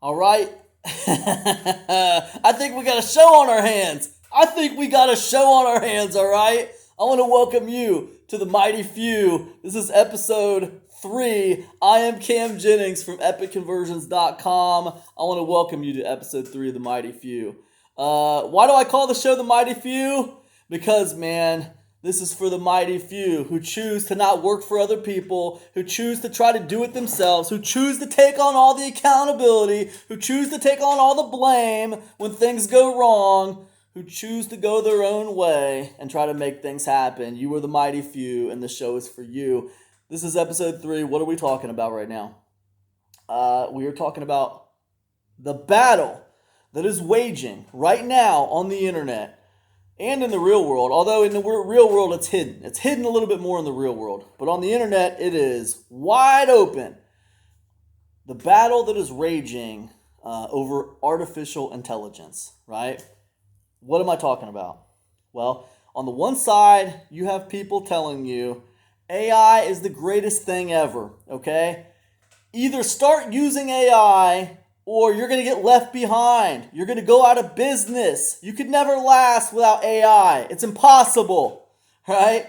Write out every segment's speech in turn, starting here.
All right. I think we got a show on our hands. All right. I want to welcome you to the Mighty Few. This is episode 3. I am Cam Jennings from epicconversions.com. I want to welcome you to episode 3 of the Mighty Few. Why do I call the show the Mighty Few? Because, man, this is for the mighty few who choose to not work for other people, who choose to try to do it themselves, who choose to take on all the accountability, who choose to take on all the blame when things go wrong, who choose to go their own way and try to make things happen. You are the mighty few, and the show is for you. This is episode 3. What are we talking about right now? We are talking about the battle that is waging right now on the internet and in the real world, although in the real world it's hidden. It's hidden a little bit more in the real world. But on the internet, it is wide open. The battle that is raging over artificial intelligence, right? What am I talking about? Well, on the one side, you have people telling you AI is the greatest thing ever, okay? Either start using AI or you're going to get left behind. You're going to go out of business. You could never last without AI. It's impossible, right?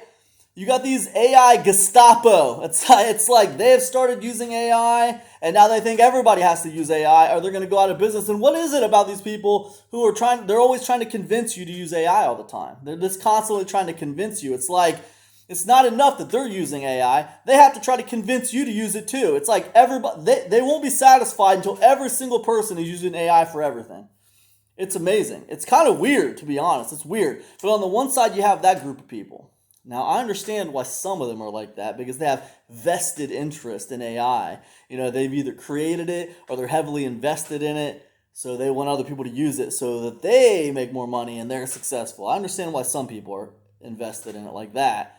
You got these AI Gestapo. It's like they have started using AI, and now they think everybody has to use AI, or they're going to go out of business. And what is it about these people who are they're always trying to convince you to use AI all the time? They're just constantly trying to convince you. It's like, it's not enough that they're using AI. They have to try to convince you to use it too. It's like everybody, they won't be satisfied until every single person is using AI for everything. It's amazing. It's kind of weird, to be honest. It's weird. But on the one side, you have that group of people. Now, I understand why some of them are like that, because they have vested interest in AI. You know, they've either created it or they're heavily invested in it. So they want other people to use it so that they make more money and they're successful. I understand why some people are invested in it like that.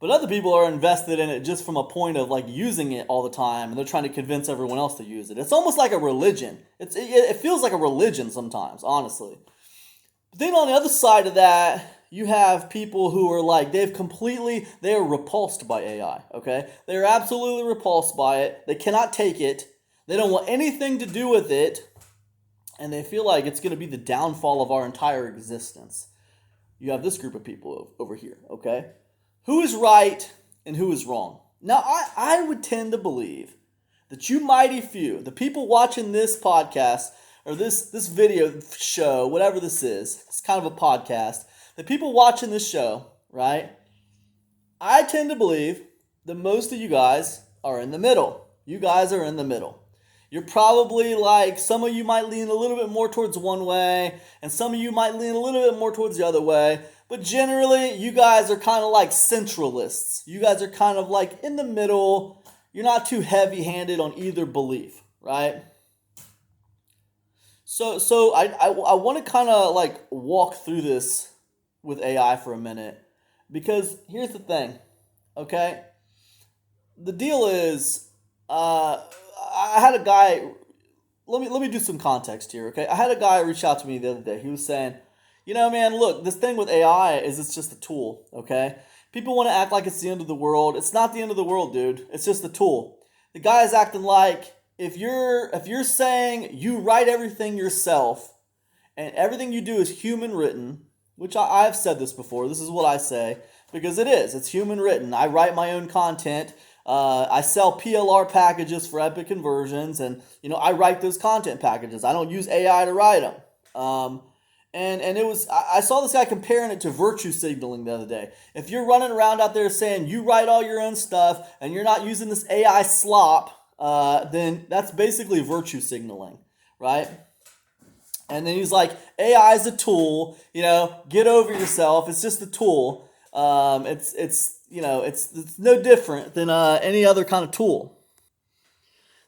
But other people are invested in it just from a point of like using it all the time, and they're trying to convince everyone else to use it. It's almost like a religion. It feels like a religion sometimes, honestly. But then on the other side of that, you have people who are like, they are repulsed by AI, okay? They are absolutely repulsed by it. They cannot take it. They don't want anything to do with it, and they feel like it's going to be the downfall of our entire existence. You have this group of people over here, okay? Who is right and who is wrong? Now, I would tend to believe that you mighty few, the people watching this podcast or this video show, whatever this is, it's kind of a podcast, the people watching this show, right? I tend to believe that most of you guys are in the middle. You guys are in the middle. You're probably like, some of you might lean a little bit more towards one way, and some of you might lean a little bit more towards the other way. But generally, you guys are kind of like centralists. You guys are kind of like in the middle. You're not too heavy-handed on either belief, right? So I want to kind of like walk through this with AI for a minute, because here's the thing, okay? The deal is, I had a guy. Let me do some context here, okay? I had a guy reach out to me the other day. He was saying, you know, man, look, this thing with AI is it's just a tool, okay? People want to act like it's the end of the world. It's not the end of the world, dude. It's just a tool. The guy is acting like if you're saying you write everything yourself and everything you do is human written, which I've said this before. This is what I say, because it is. It's human written. I write my own content. I sell PLR packages for Epic Conversions, and I write those content packages. I don't use AI to write them. And it was, I saw this guy comparing it to virtue signaling the other day. If you're running around out there saying you write all your own stuff and you're not using this AI slop, then that's basically virtue signaling, right? And then he's like, AI is a tool, get over yourself. It's just a tool. It's no different than any other kind of tool.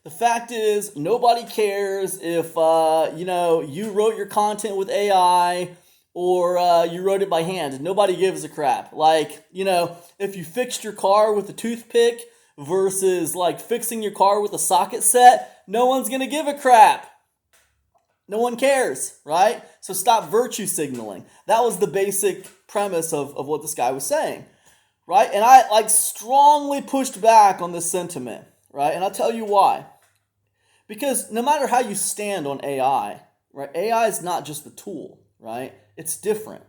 The fact is, nobody cares if, you wrote your content with AI or you wrote it by hand. Nobody gives a crap. Like, if you fixed your car with a toothpick versus, like, fixing your car with a socket set, no one's going to give a crap. No one cares, right? So stop virtue signaling. That was the basic premise of what this guy was saying, right? And I, strongly pushed back on this sentiment, right? And I'll tell you why. Because no matter how you stand on AI, right? AI is not just a tool, right? It's different.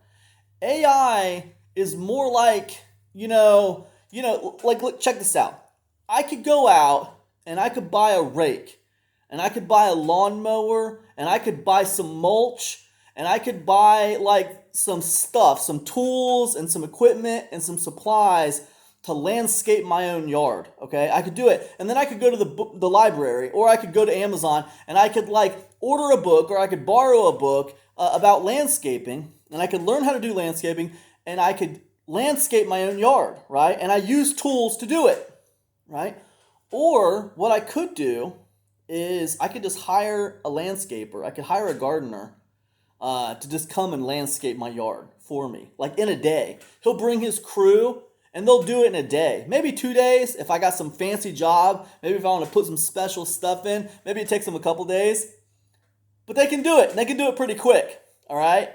AI is more like, like look, check this out. I could go out and I could buy a rake and I could buy a lawnmower and I could buy some mulch and I could buy like some stuff, some tools and some equipment and some supplies to landscape my own yard. Okay, I could do it, and then I could go to the library, or I could go to Amazon, and I could like order a book, or I could borrow a book about landscaping, and I could learn how to do landscaping, and I could landscape my own yard, right? And I use tools to do it, right? Or what I could do is I could just hire a landscaper. I could hire a gardener to just come and landscape my yard for me, like in a day. He'll bring his crew and they'll do it in a day, maybe 2 days. If I got some fancy job, maybe if I want to put some special stuff in, maybe it takes them a couple days. But they can do it, and they can do it pretty quick, all right?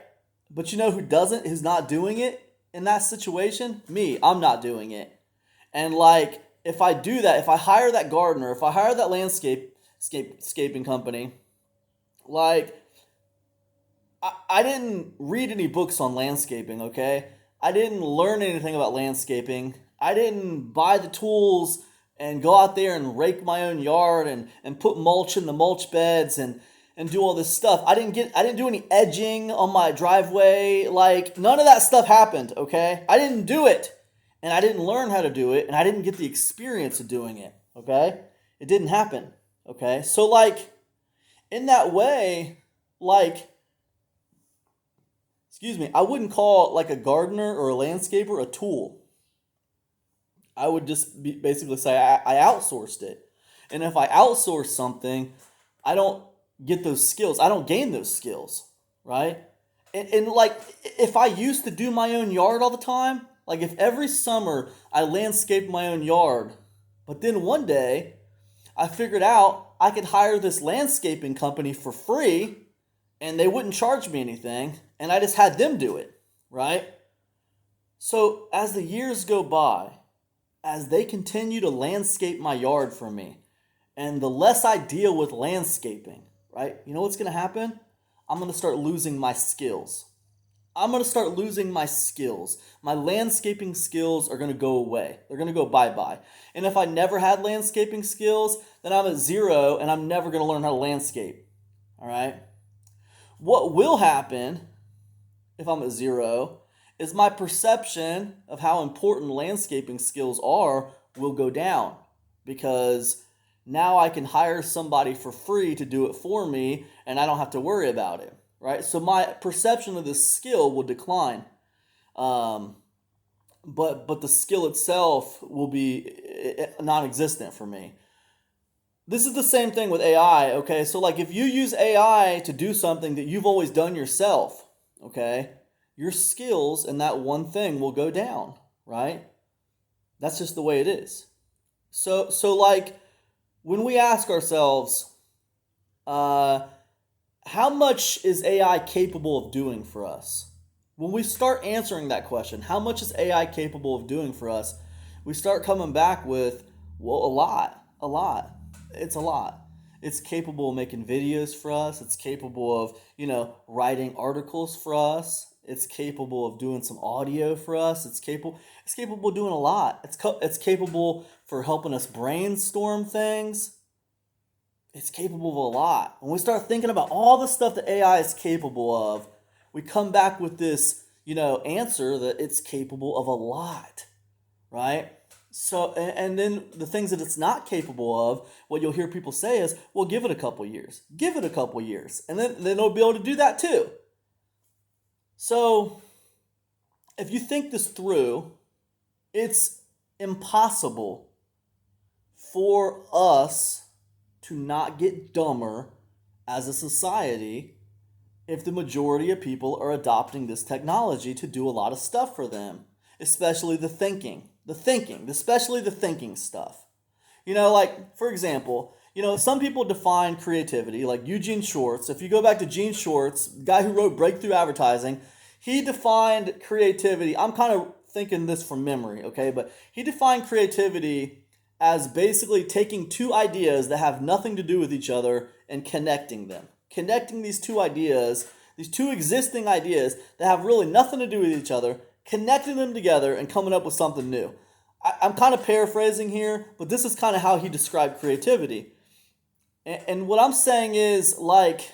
But you know who doesn't, who's not doing it in that situation? Me, I'm not doing it. And like, if I do that, if I hire that gardener, if I hire that landscaping company, like, I didn't read any books on landscaping, okay? I didn't learn anything about landscaping. I didn't buy the tools and go out there and rake my own yard and put mulch in the mulch beds and do all this stuff. I didn't do any edging on my driveway. Like, none of that stuff happened, okay? I didn't do it. And I didn't learn how to do it, and I didn't get the experience of doing it, okay? It didn't happen, okay? So like, in that way, like, I wouldn't call like a gardener or a landscaper a tool. I would just basically say I outsourced it. And if I outsource something, I don't get those skills. I don't gain those skills, right? And like, if I used to do my own yard all the time, like if every summer I landscaped my own yard, but then one day I figured out I could hire this landscaping company for free and they wouldn't charge me anything, and I just had them do it, right? So as the years go by, as they continue to landscape my yard for me, and the less I deal with landscaping, right? You know what's going to happen? I'm going to start losing my skills. I'm going to start losing my skills. My landscaping skills are going to go away. They're going to go bye-bye. And if I never had landscaping skills, then I'm at zero and I'm never going to learn how to landscape, all right? What will happen if I'm at zero is my perception of how important landscaping skills are will go down, because now I can hire somebody for free to do it for me and I don't have to worry about it, right? So my perception of this skill will decline. But the skill itself will be non-existent for me. This is the same thing with AI, okay? So like, if you use AI to do something that you've always done yourself, okay, your skills in that one thing will go down, right? That's just the way it is. So like, when we ask ourselves, how much is AI capable of doing for us? When we start answering that question, how much is AI capable of doing for us? We start coming back with, well, a lot. It's a lot. It's capable of making videos for us. It's capable of, writing articles for us. It's capable of doing some audio for us. It's capable of doing a lot. It's capable for helping us brainstorm things. It's capable of a lot. When we start thinking about all the stuff that AI is capable of, we come back with this, answer that it's capable of a lot, right? So, and then the things that it's not capable of, what you'll hear people say is, well, give it a couple years. Give it a couple years. And then they'll be able to do that too. So, if you think this through, it's impossible for us to not get dumber as a society if the majority of people are adopting this technology to do a lot of stuff for them, especially especially the thinking stuff. Like, for example, some people define creativity, like Eugene Schwartz. If you go back to Gene Schwartz, the guy who wrote Breakthrough Advertising, he defined creativity. I'm kind of thinking this from memory, okay? But he defined creativity as basically taking two ideas that have nothing to do with each other and connecting them. Connecting these two ideas, these two existing ideas that have really nothing to do with each other, connecting them together and coming up with something new. I'm kind of paraphrasing here, but this is kind of how he described creativity. And what I'm saying is, like,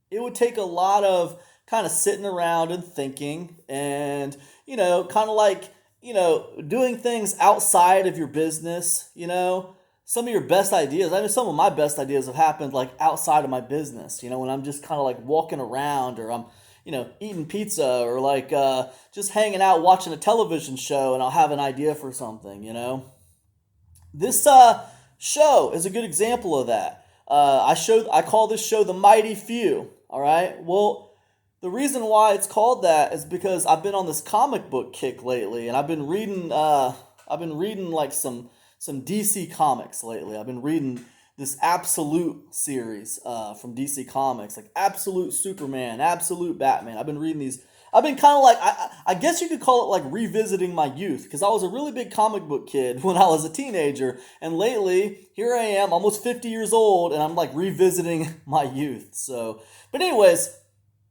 it would take a lot of kind of sitting around and thinking and, kind of like, doing things outside of your business, some of your best ideas. I mean, some of my best ideas have happened like outside of my business, when I'm just kind of like walking around or I'm, eating pizza or like just hanging out watching a television show and I'll have an idea for something, This show is a good example of that. I call this show The Mighty Few, all right? Well, the reason why it's called that is because I've been on this comic book kick lately, and I've been reading like some DC comics lately. I've been reading this Absolute series from DC Comics, like Absolute Superman, Absolute Batman. I've been reading these. I've been kind of like, I guess you could call it like revisiting my youth, because I was a really big comic book kid when I was a teenager, and lately, here I am, almost 50 years old, and I'm like revisiting my youth. So, but anyways,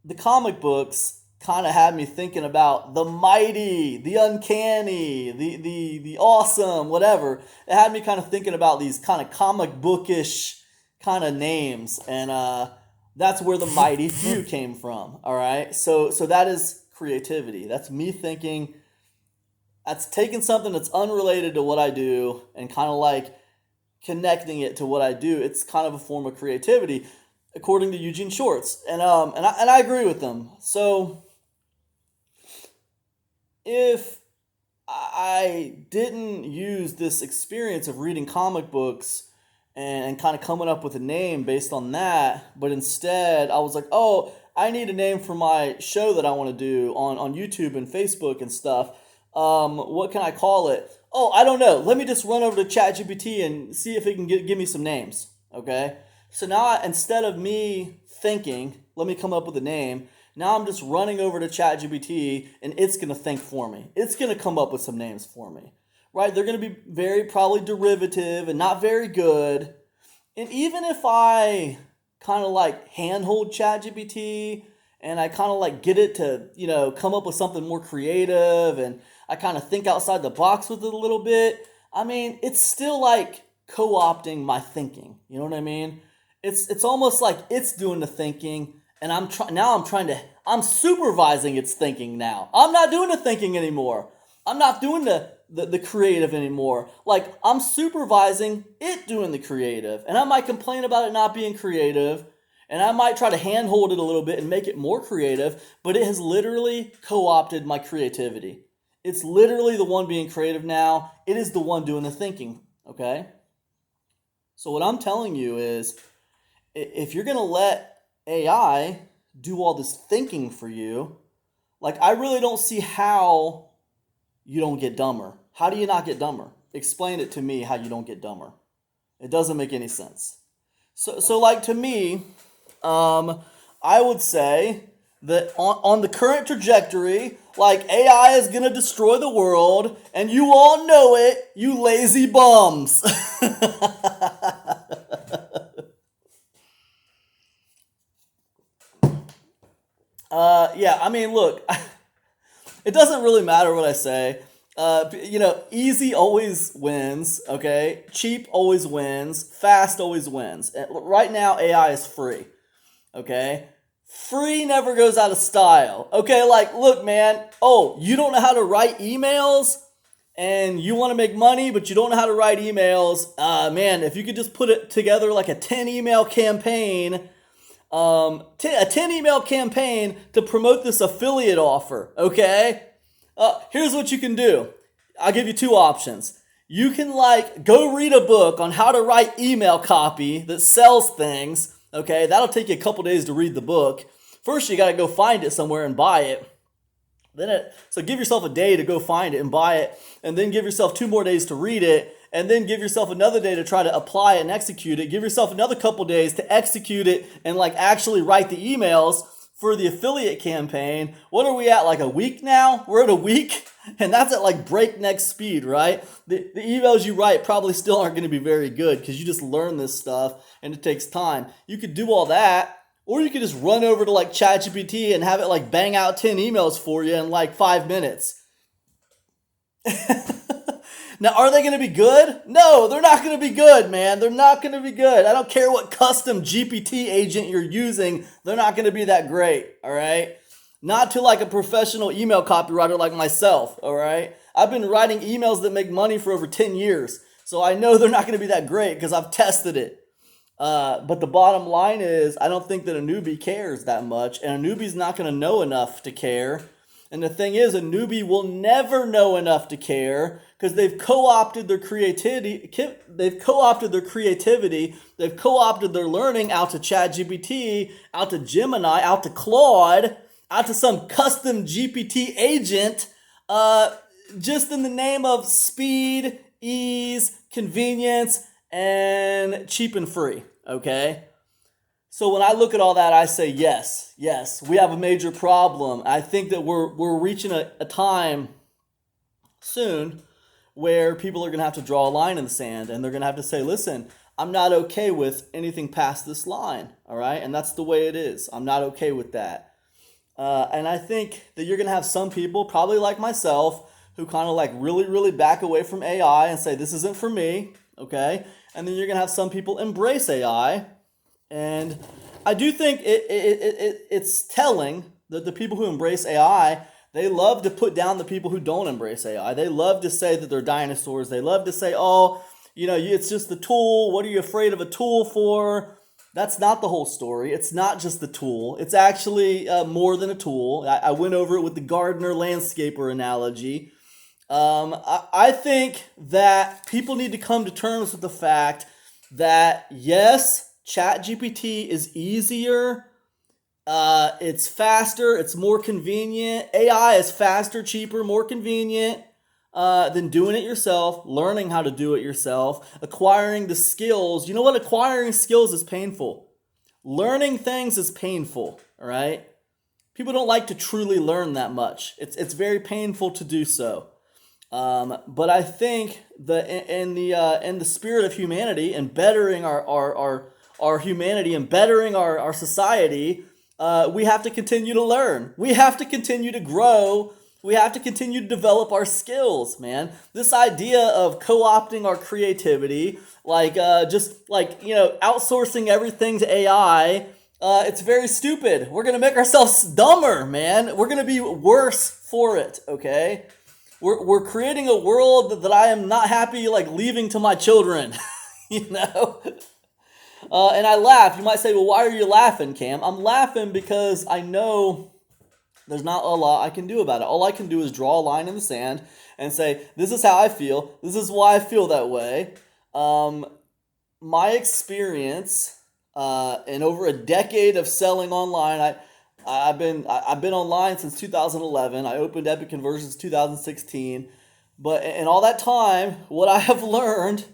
the comic books kind of had me thinking about the mighty, the uncanny, the awesome, whatever. It had me kind of thinking about these kind of comic bookish kind of names, and that's where the Mighty Few came from. All right, so that is creativity. That's me thinking. That's taking something that's unrelated to what I do and kind of like connecting it to what I do. It's kind of a form of creativity, according to Eugene Schwartz, and I agree with them. So if I didn't use this experience of reading comic books and kind of coming up with a name based on that, but instead I was like, oh, I need a name for my show that I want to do on YouTube and Facebook and stuff. What can I call it? Oh, I don't know. Let me just run over to ChatGPT and see if it can give me some names. Okay? So now instead of me thinking, let me come up with a name, now I'm just running over to ChatGPT and it's going to think for me. It's going to come up with some names for me. Right? They're going to be very probably derivative and not very good. And even if I kind of like handhold ChatGPT and I kind of like get it to, come up with something more creative and I kind of think outside the box with it a little bit, I mean, it's still like co-opting my thinking. You know what I mean? It's almost like it's doing the thinking, and I'm supervising its thinking now. I'm not doing the thinking anymore. I'm not doing the creative anymore. Like, I'm supervising it doing the creative, and I might complain about it not being creative, and I might try to handhold it a little bit and make it more creative, but it has literally co-opted my creativity. It's literally the one being creative now. It is the one doing the thinking, okay? So what I'm telling you is, if you're going to let AI do all this thinking for you, like, I really don't see how you don't get dumber. How do you not get dumber? Explain it to me how you don't get dumber. It doesn't make any sense. So like, to me, I would say that on the current trajectory, like, AI is going to destroy the world, and you all know it, you lazy bums. Yeah, I mean, look, it doesn't really matter what I say. Easy always wins, okay? Cheap always wins. Fast always wins. Right now, AI is free, okay? Free never goes out of style, okay? Like, look, man, you don't know how to write emails and you want to make money, but you don't know how to write emails. Man, if you could just put it together like a 10 email campaign, a 10 email campaign to promote this affiliate offer, okay? Here's what you can do. I'll give you two options. You can go read a book on how to write email copy that sells things, okay? That'll take you a couple days to read the book. First, you got to go find it somewhere and buy it. So give yourself a day to go find it and buy it, and then give yourself 2 more days to read it, and then give yourself another day to try to apply it and execute it. Give yourself another couple days to execute it and actually write the emails. for the affiliate campaign. What are we at, like a week now? We're at a week, and that's at like breakneck speed, right? The emails you write probably still aren't going to be very good because you just learn this stuff and it takes time. You could do all that, or you could just run over to like ChatGPT and have it like bang out 10 emails for you in like 5 minutes. Now, are they going to be good? No, they're not going to be good, man. They're not going to be good. I don't care what custom GPT agent you're using. They're not going to be that great, all right? Not to like a professional email copywriter like myself, all right? I've been writing emails that make money for over 10 years, so I know they're not going to be that great because I've tested it. But the bottom line is I don't think that a newbie cares that much, and a newbie's not going to know enough to care. And the thing is, a newbie will never know enough to care because they've co-opted their creativity. They've co-opted their learning out to ChatGPT, out to Gemini, out to Claude, out to some custom GPT agent, just in the name of speed, ease, convenience, and cheap and free. Okay. So when I look at all that, I say, yes, we have a major problem. I think that we're reaching a time soon where people are going to have to draw a line in the sand, and they're going to have to say, listen, I'm not okay with anything past this line, all right? And that's the way it is. I'm not okay with that. And I think that you're going to have some people, probably like myself, who kind of like really, really back away from AI and say, this isn't for me, okay? And then you're going to have some people embrace AI. And I do think it's telling that the people who embrace AI, they love to put down the people who don't embrace AI. They love to say that they're dinosaurs. They love to say, oh, it's just the tool. What are you afraid of a tool for? That's not the whole story. It's not just the tool. It's actually more than a tool. I went over it with the gardener landscaper analogy. I think that people need to come to terms with the fact that, yes, ChatGPT is easier, it's faster, it's more convenient. AI is faster, cheaper, more convenient than doing it yourself, learning how to do it yourself, acquiring the skills. You know what? Acquiring skills is painful. Learning things is painful, all right? People don't like to truly learn that much. It's very painful to do so. But I think that in the spirit of humanity and bettering our humanity and bettering our society, we have to continue to learn. We have to continue to grow. We have to continue to develop our skills, man. This idea of co-opting our creativity, outsourcing everything to AI, it's very stupid. We're going to make ourselves dumber, man. We're going to be worse for it, okay? We're creating a world that I am not happy leaving to my children, And I laugh. You might say, well, why are you laughing, Cam? I'm laughing because I know there's not a lot I can do about it. All I can do is draw a line in the sand and say, this is how I feel. This is why I feel that way. My experience in over a decade of selling online, I've been online since 2011. I opened Epic Conversions 2016. But in all that time, what I have learned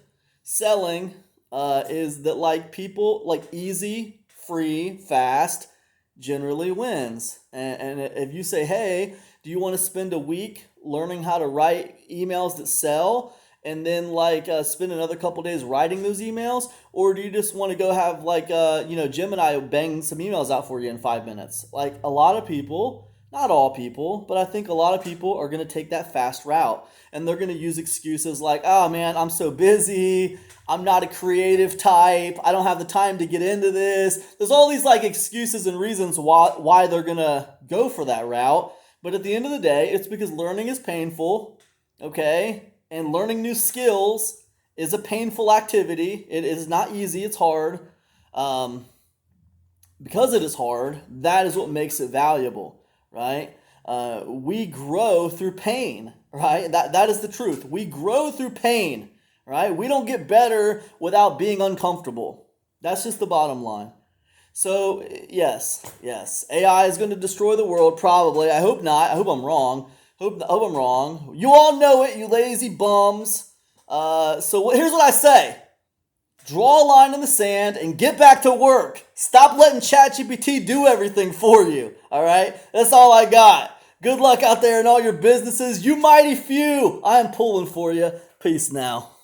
selling is that people easy, free, fast generally wins. And if you say, hey, do you want to spend a week learning how to write emails that sell and then spend another couple days writing those emails? Or do you just want to go have Gemini bang some emails out for you in 5 minutes? A lot of people, not all people, but I think a lot of people are going to take that fast route. And they're going to use excuses like, oh man, I'm so busy. I'm not a creative type. I don't have the time to get into this. There's all these excuses and reasons why they're going to go for that route. But at the end of the day, it's because learning is painful, okay? And learning new skills is a painful activity. It is not easy. It's hard. Because it is hard, that is what makes it valuable, right? We grow through pain, right? That is the truth. We grow through pain, right? We don't get better without being uncomfortable. That's just the bottom line. So, yes, AI is going to destroy the world, probably. I hope not. I hope I'm wrong. Hope I'm wrong. You all know it, you lazy bums. So here's what I say. Draw a line in the sand and get back to work. Stop letting ChatGPT do everything for you. All right? That's all I got. Good luck out there in all your businesses. You mighty few. I am pulling for you. Peace now.